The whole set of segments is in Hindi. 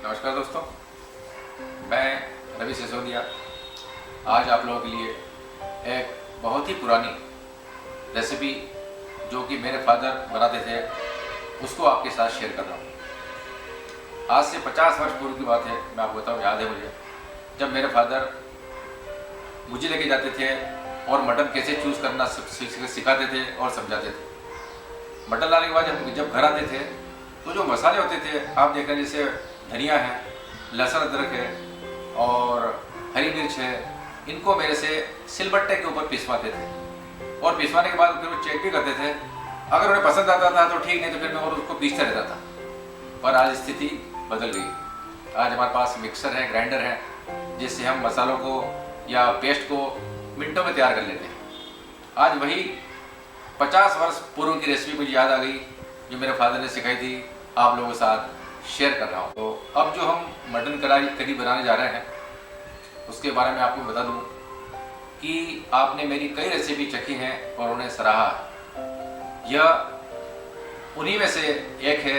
नमस्कार दोस्तों, मैं रवि सिसोदिया आज आप लोगों के लिए एक बहुत ही पुरानी रेसिपी जो कि मेरे फादर बनाते थे उसको आपके साथ शेयर कर रहा हूँ। आज से 50 वर्ष पूर्व की बात है। मैं आपको बताऊँ, याद है मुझे जब मेरे फादर मुझे लेके जाते थे और मटन कैसे चूज़ करना सिखाते थे और समझाते थे। मटन लाने के बाद जब घर आते थे तो जो मसाले होते थे आप देख रहे हैं, जैसे धनिया है, लहसुन अदरक है और हरी मिर्च है, इनको मेरे से सिलबट्टे के ऊपर पिसवाते थे और पिसवाने के बाद फिर वो चेक भी करते थे। अगर उन्हें पसंद आता था तो ठीक, नहीं तो फिर मैं और उसको पीसता रहता था। पर आज स्थिति बदल गई। आज हमारे पास मिक्सर है, ग्राइंडर है, जिससे हम मसालों को या पेस्ट को मिनटों में तैयार कर लेते हैं। आज वही 50 वर्ष पूर्व की रेसिपी मुझे याद आ गई जो मेरे फादर ने सिखाई थी, आप लोगों के साथ शेयर कर रहा हूँ। तो अब जो हम मटन करी बनाने जा रहे हैं उसके बारे में आपको बता दूँ कि आपने मेरी कई रेसिपी चखी हैं और उन्हें सराहा है। यह उन्हीं में से एक है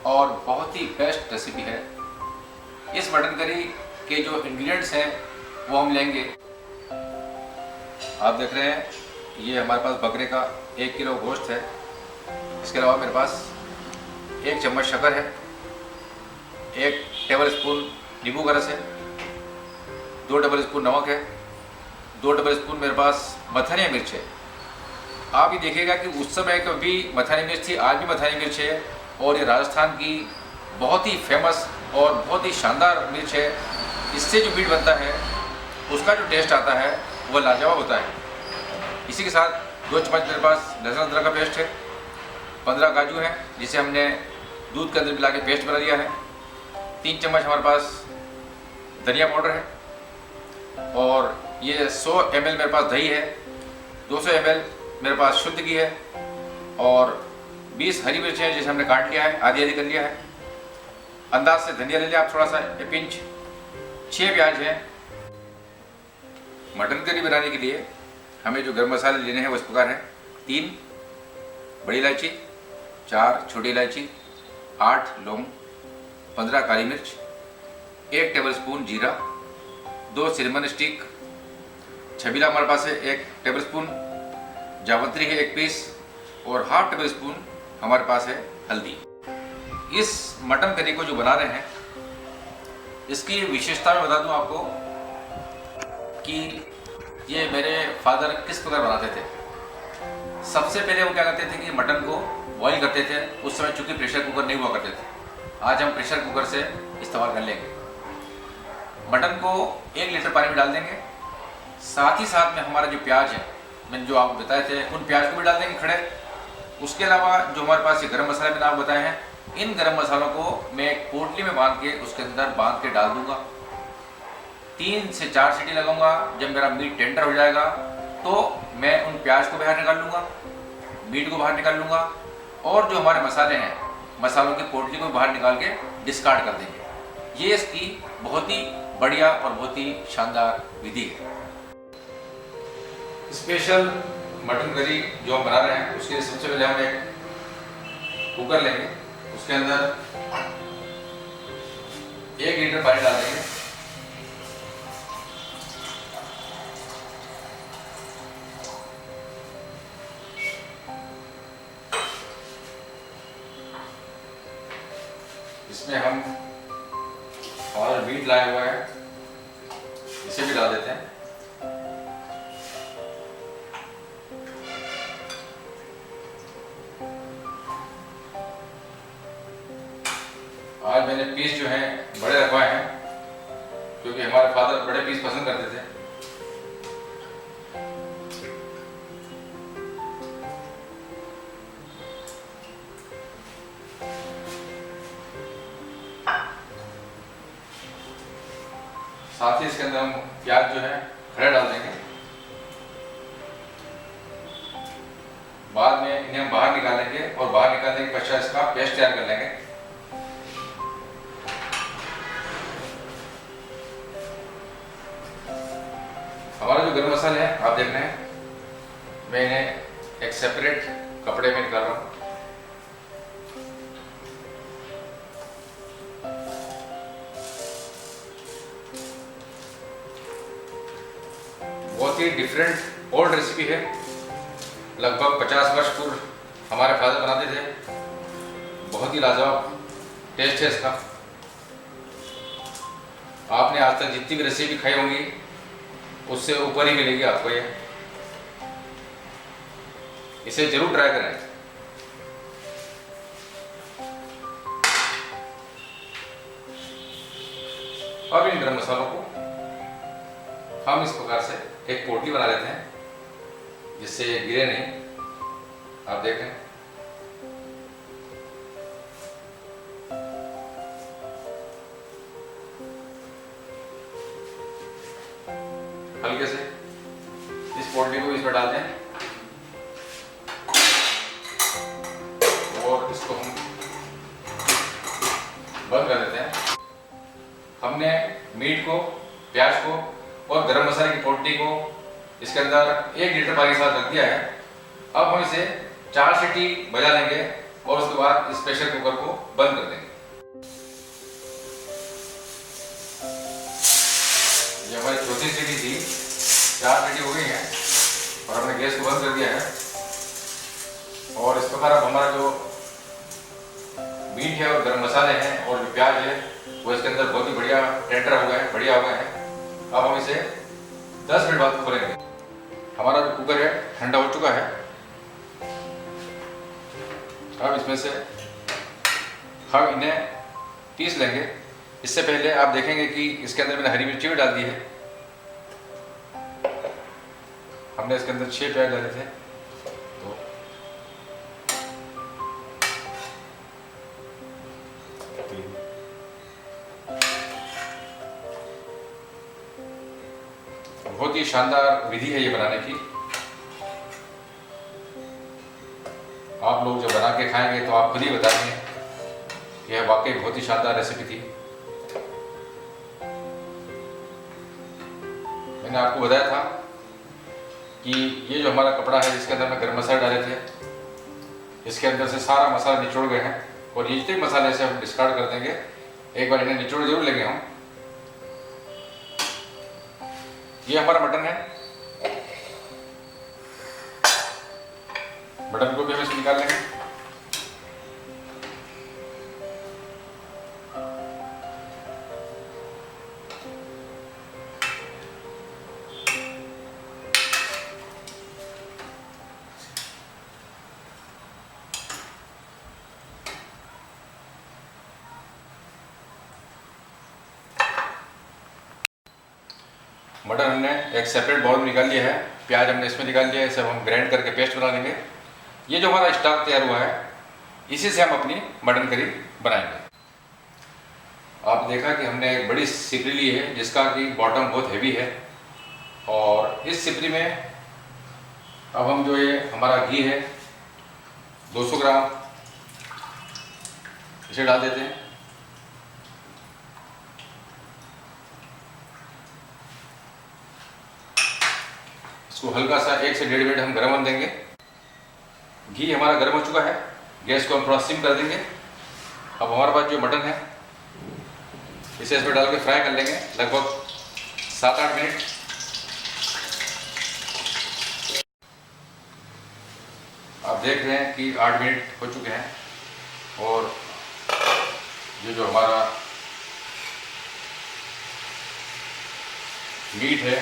और बहुत ही बेस्ट रेसिपी है। इस मटन करी के जो इंग्रेडिएंट्स हैं वो हम लेंगे। आप देख रहे हैं, ये हमारे पास बकरे का 1 किलो गोश्त है। इसके अलावा मेरे पास 1 चम्मच शक्कर है, 1 टेबल स्पून नींबू का रस है, 2 टेबल स्पून नमक है, 2 टेबल स्पून मेरे पास मथानी मिर्च है। आप ये देखिएगा कि उस समय कभी मथानी मिर्च थी, आज भी मथानी मिर्च है और ये राजस्थान की बहुत ही फेमस और बहुत ही शानदार मिर्च है। इससे जो मीट बनता है उसका जो टेस्ट आता है वह लाजवाब होता है। इसी के साथ 2 चम्मच मेरे पास लहसुन अदरक का पेस्ट है, 15 काजू हैं जिसे हमने दूध के अंदर मिला के पेस्ट बना दिया है, 3 चम्मच हमारे पास धनिया पाउडर है और ये 100 ml मेरे पास दही है, 200 ml मेरे पास शुद्ध घी है और 20 हरी मिर्च है जिसे हमने काट लिया है, आधी आधी कर लिया है। अंदाज से धनिया ले लिया आप थोड़ा सा, 1 पिंच। 6 प्याज हैं। मटन करी बनाने के लिए हमें जो गर्म मसाले लेने हैं वो इस प्रकार हैं: 3 बड़ी इलायची, 4 छोटी इलायची, 8 लौंग, 15 काली मिर्च, 1 टेबल स्पून जीरा, 2 सिनेमन स्टिक, छबीला हमारे पास है 1 टेबल स्पून, जावित्री है 1 पीस और ½ टेबल स्पून हमारे पास है हल्दी। इस मटन करी को जो बना रहे हैं इसकी विशेषता मैं बता दूं आपको कि ये मेरे फादर किस प्रकार बनाते थे। सबसे पहले वो क्या करते थे कि मटन को बॉईल करते थे। उस समय चूंकि प्रेशर कुकर नहीं हुआ करते थे, आज हम प्रेशर कुकर से इस्तेमाल कर लेंगे। मटन को 1 लीटर पानी में डाल देंगे। साथ ही साथ में हमारा जो प्याज है, मैंने जो आपको बताए थे, उन प्याज को भी डाल देंगे खड़े। उसके अलावा जो हमारे पास ये गर्म मसाले मैंने आपको बताए हैं, इन गर्म मसालों को मैं एक पोटली में बांध के उसके अंदर बांध के डाल दूंगा। 3 से 4 सीटी लगाऊंगा। जब मेरा मीट टेंडर हो जाएगा तो मैं उन प्याज को बाहर निकाल लूँगा, मीट को बाहर निकाल लूँगा और जो हमारे मसाले हैं, मसालों की पोटली को बाहर निकाल के डिस्कार्ड कर देंगे। ये इसकी बहुत ही बढ़िया और बहुत ही शानदार विधि है। स्पेशल मटन करी जो हम बना रहे हैं उसके लिए सबसे पहले हम एक कुकर लेंगे, उसके अंदर 1 लीटर पानी डाल देंगे। इसमें हम हमारा मीट लाया हुआ है, इसे भी डाल देते हैं। आज मैंने पीस जो हैं बड़े रखवाए हैं क्योंकि हमारे फादर बड़े पीस पसंद करते थे। साथ ही इसके अंदर हम प्याज जो है खड़े डाल देंगे। बाद में इन्हें हम बाहर निकालेंगे और बाहर निकालने के पश्चात इसका पेस्ट तैयार कर लेंगे। हमारा जो गरम मसाले हैं आप देख रहे हैं, मैं इन्हें एक सेपरेट कपड़े में निकाल रहा हूँ। बहुत ही डिफरेंट ओल्ड रेसिपी है। लगभग 50 वर्ष पूर्व हमारे फादर बनाते थे। बहुत ही लाजवाब टेस्ट है इसका। आपने आज तक जितनी भी रेसिपी खाई होंगी उससे ऊपर ही मिलेगी आपको ये। इसे जरूर ट्राई करें। अब इन गरम मसालों को हम इस प्रकार से एक पोटली बना लेते हैं जिससे ये गिरे नहीं। आप देखें, हल्के से इस पोटली को इसमें डालते हैं और इसको हम बंद कर देते हैं। हमने मीट को, प्याज को और गरम मसाले की पोटली को इसके अंदर 1 लीटर पानी के साथ रख दिया है। अब हम इसे 4 सीटी बजा लेंगे और उसके बाद इस प्रेशर कुकर को बंद कर देंगे। ये हमारी चौथी सीटी थी, 4 सीटी हो गई है और हमने गैस को बंद कर दिया है। और इस प्रकार अब हमारा जो मीट है और गरम मसाले हैं और जो प्याज है वो इसके अंदर बहुत ही बढ़िया टेंडर हो गया है, बढ़िया हो गया है। अब हम इसे 10 मिनट बाद खोलेंगे। हमारा जो कुकर है ठंडा हो चुका है। अब इसमें से हम इन्हें पीस लेंगे। इससे पहले आप देखेंगे कि इसके अंदर मैंने हरी मिर्ची भी डाल दी है। हमने इसके अंदर 6 प्याज डाले थे। बहुत ही शानदार विधि है ये बनाने की। आप लोग जब बना के खाएंगे तो आप खुद ही बताएंगे यह वाकई बहुत ही शानदार रेसिपी थी। मैंने आपको बताया था कि ये जो हमारा कपड़ा है जिसके अंदर मैं गरम मसाले डाले थे, इसके अंदर से सारा मसाला निचोड़ गए हैं और ये जितने मसाले से हम डिस्कार्ड कर देंगे। एक बार इन्हें निचोड़ जरूर लेंगे हम। ये हमारा मटन है। मटन को भी हम इसमें निकाल लेंगे। मटन हमने एक सेपरेट बाउल में निकाल लिया है। प्याज हमने इसमें निकाल लिया है। इसे हम ग्राइंड करके पेस्ट बना लेंगे। ये जो हमारा स्टॉक तैयार हुआ है इसी से हम अपनी मटन करी बनाएंगे। आप देखा कि हमने एक बड़ी सिपरी ली है जिसका कि बॉटम बहुत हैवी है और इस सिपरी में अब हम जो ये हमारा घी है 200 ग्राम इसे डाल देते हैं। इसको हल्का सा 1 से 1.5 मिनट हम गर्म होने देंगे। घी हमारा गर्म हो चुका है। गैस को हम थोड़ा सिम कर देंगे। अब हमारे पास जो मटन है इसे इसमें डाल के फ्राई कर लेंगे लगभग 7-8 मिनट। आप देख रहे हैं कि 8 मिनट हो चुके हैं और ये जो हमारा मीट है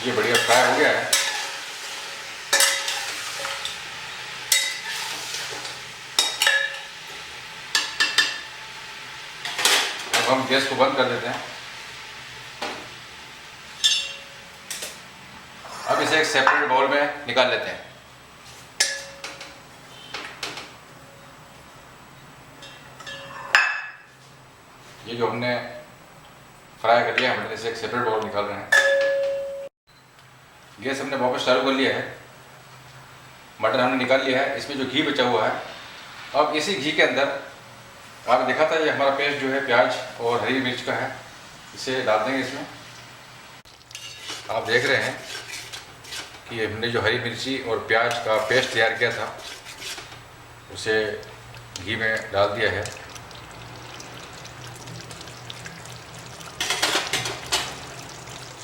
ये बढ़िया फ्राई हो गया है। अब हम गैस को बंद कर देते हैं। अब इसे एक सेपरेट बाउल में निकाल लेते हैं। ये जो हमने फ्राई कर लिया है इसे एक सेपरेट बाउल निकाल रहे हैं। गैस हमने वापस चालू कर लिया है। मटन हमने निकाल लिया है। इसमें जो घी बचा हुआ है अब इसी घी के अंदर आपने देखा था ये हमारा पेस्ट जो है प्याज और हरी मिर्च का है, इसे डाल देंगे इसमें। आप देख रहे हैं कि हमने जो हरी मिर्ची और प्याज का पेस्ट तैयार किया था उसे घी में डाल दिया है।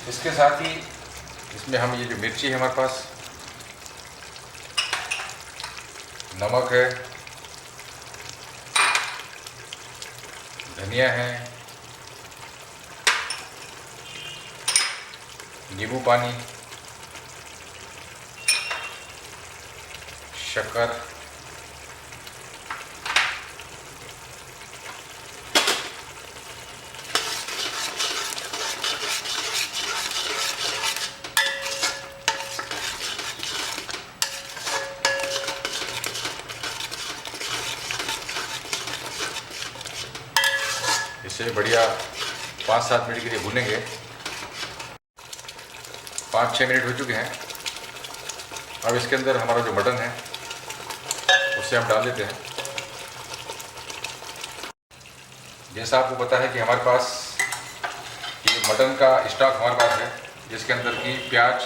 इसके साथ ही इसमें हम ये जो मिर्ची है हमारे पास, नमक है, धनिया है, नींबू पानी, शक्कर, इसे बढ़िया 5-7 मिनट के लिए भूनेंगे। 5-6 मिनट हो चुके हैं। अब इसके अंदर हमारा जो मटन है उसे हम डाल देते हैं। जैसा आपको पता है कि हमारे पास ये मटन का स्टॉक हमारे पास है, जिसके अंदर की प्याज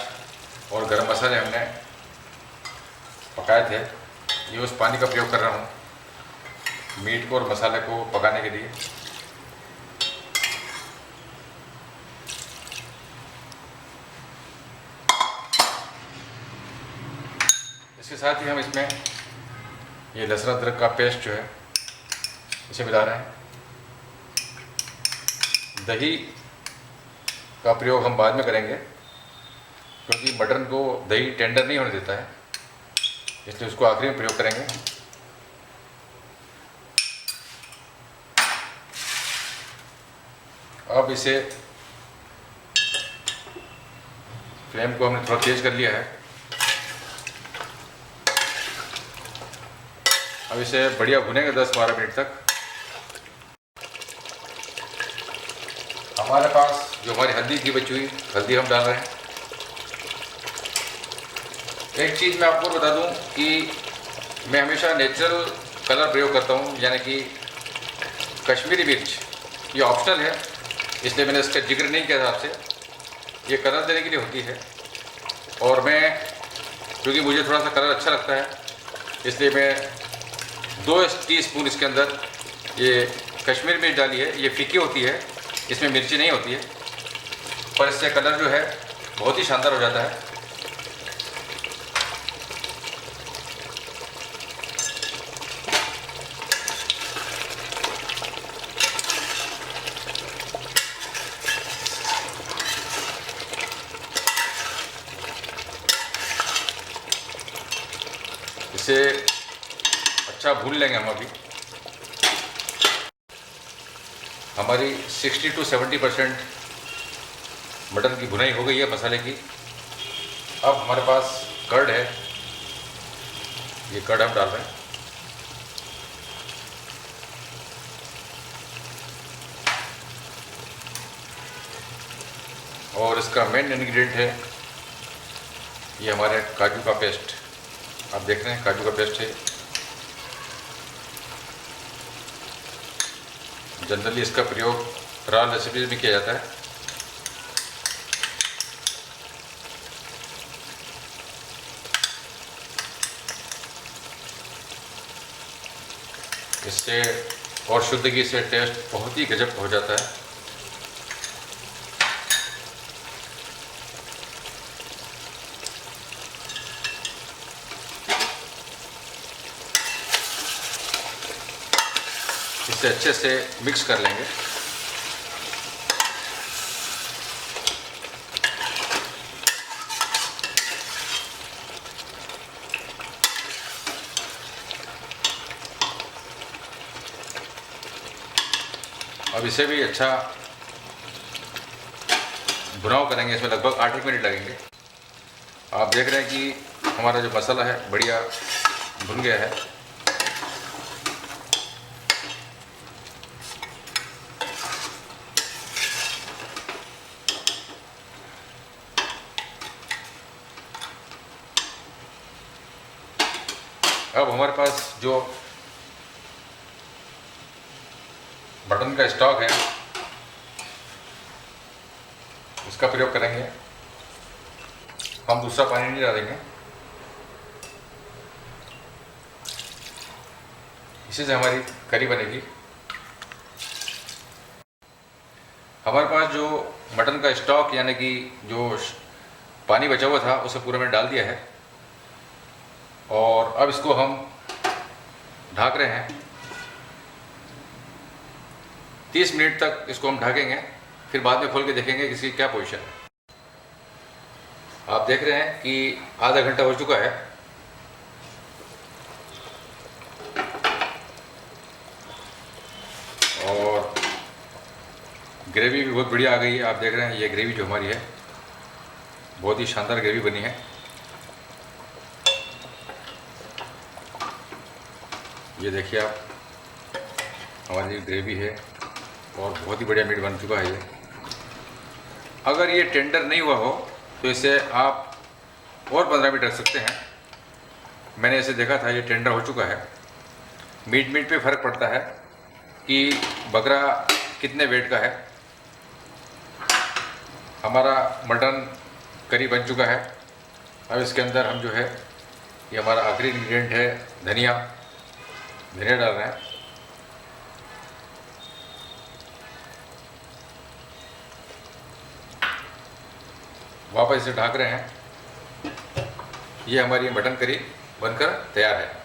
और गरम मसाले हमने पकाए थे। ये उस पानी का प्रयोग कर रहा हूँ मीट को और मसाले को पकाने के लिए। इसके साथ ही हम इसमें ये लहसुन अदरक का पेस्ट जो है इसे मिला रहे हैं। दही का प्रयोग हम बाद में करेंगे, क्योंकि मटन को दही टेंडर नहीं होने देता है, इसलिए उसको आखिरी में प्रयोग करेंगे। अब इसे फ्लेम को हमने थोड़ा तेज कर लिया है। अब इसे बढ़िया भुनेंगे 10-12 मिनट तक। हमारे पास जो हमारी हल्दी थी बची हुई, हल्दी हम डाल रहे हैं। एक चीज़ मैं आपको बता दूं कि मैं हमेशा नेचुरल कलर प्रयोग करता हूं, यानी कि कश्मीरी मिर्च। ये ऑप्शनल है, इसलिए मैंने इसका जिक्र नहीं किया था आपसे। ये कलर देने के लिए होती है, और मैं क्योंकि मुझे थोड़ा सा कलर अच्छा लगता है, इसलिए मैं 2 टीस्पून इसके अंदर ये कश्मीरी मिर्च डाली है। ये फीकी होती है, इसमें मिर्ची नहीं होती है, पर इससे कलर जो है बहुत ही शानदार हो जाता है। इसे अच्छा भून लेंगे हम। अभी हमारी 60-70% मटन की भुनाई हो गई है मसाले की। अब हमारे पास कर्ड है, ये कर्ड हम डाल रहे हैं। और इसका मेन इंग्रेडिएंट है ये हमारे काजू का पेस्ट। आप देख रहे हैं काजू का पेस्ट है। जनरली इसका प्रयोग रॉ रेसिपीज में किया जाता है। इससे और शुद्धगी से टेस्ट बहुत ही गजब हो जाता है। इसे अच्छे से मिक्स कर लेंगे। अब इसे भी अच्छा भुनाव करेंगे। इसमें लगभग 8 मिनट लगेंगे। आप देख रहे हैं कि हमारा जो मसाला है बढ़िया भुन गया है। अब हमारे पास जो मटन का स्टॉक है उसका प्रयोग करेंगे। हम दूसरा पानी नहीं डालेंगे। इसी से हमारी करी बनेगी। हमारे पास जो मटन का स्टॉक यानी कि जो पानी बचा हुआ था उसे पूरा मैंने डाल दिया है और अब इसको हम ढक रहे हैं। 30 मिनट तक इसको हम ढकेंगे, फिर बाद में खोल के देखेंगे कि इसकी क्या पोजीशन है। आप देख रहे हैं कि आधा घंटा हो चुका है और ग्रेवी भी बहुत बढ़िया आ गई है। आप देख रहे हैं ये ग्रेवी जो हमारी है बहुत ही शानदार ग्रेवी बनी है। ये देखिए आप, हमारी ग्रेवी है और बहुत ही बढ़िया मीट बन चुका है ये। अगर ये टेंडर नहीं हुआ हो तो इसे आप और 15 मिनट रख सकते हैं। मैंने इसे देखा था, ये टेंडर हो चुका है। मीट पे फ़र्क पड़ता है कि बकरा कितने वेट का है। हमारा मटन करी बन चुका है। अब इसके अंदर हम जो है, ये हमारा आखिरी इंग्रेडिएंट है धनिया डाल रहे हैं। वापस इसे ढक रहे हैं। ये हमारी मटन करी बनकर तैयार है।